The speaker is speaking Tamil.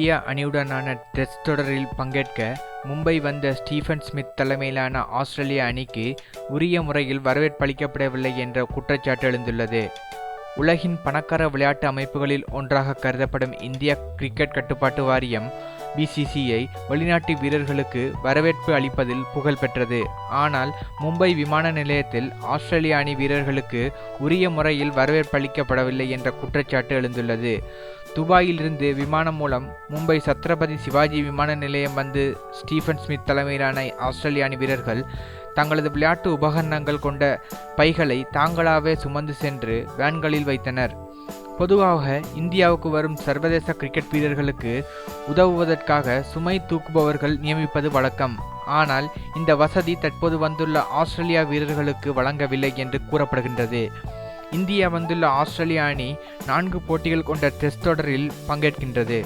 இந்திய அணியுடனான டெஸ்ட் தொடரில் பங்கேற்க மும்பை வந்த ஸ்டீஃபன் ஸ்மித் தலைமையிலான ஆஸ்திரேலிய அணிக்கு உரிய முறையில் வரவேற்பளிக்கப்படவில்லை என்ற குற்றச்சாட்டு எழுந்துள்ளது. உலகின் பணக்கார விளையாட்டு அமைப்புகளில் ஒன்றாக கருதப்படும் இந்திய கிரிக்கெட் கட்டுப்பாட்டு வாரியம் BCCI வெளிநாட்டு வீரர்களுக்கு வரவேற்பு அளிப்பதில் புகழ் பெற்றது. ஆனால் மும்பை விமான நிலையத்தில் ஆஸ்திரேலிய அணி வீரர்களுக்கு உரிய முறையில் வரவேற்பளிக்கப்படவில்லை என்ற குற்றச்சாட்டு எழுந்துள்ளது. துபாயிலிருந்து விமானம் மூலம் மும்பை சத்ரபதி சிவாஜி விமான நிலையம் வந்து ஸ்டீஃபன் ஸ்மித் தலைமையிலான ஆஸ்திரேலிய அணி வீரர்கள் தங்களது விளையாட்டு உபகரணங்கள் கொண்ட பைகளை தாங்களாகவே சுமந்து சென்று வேன்களில் வைத்தனர். பொதுவாக இந்தியாவுக்கு வரும் சர்வதேச கிரிக்கெட் வீரர்களுக்கு உதவுவதற்காக சுமை தூக்குபவர்கள் நியமிப்பது வழக்கம். ஆனால் இந்த வசதி தற்போது வந்துள்ள ஆஸ்திரேலியா வீரர்களுக்கு வழங்கவில்லை என்று கூறப்படுகின்றது. இந்தியா வந்துள்ள ஆஸ்திரேலிய அணி 4 போட்டிகள் கொண்ட டெஸ்ட் தொடரில் பங்கேற்கின்றது.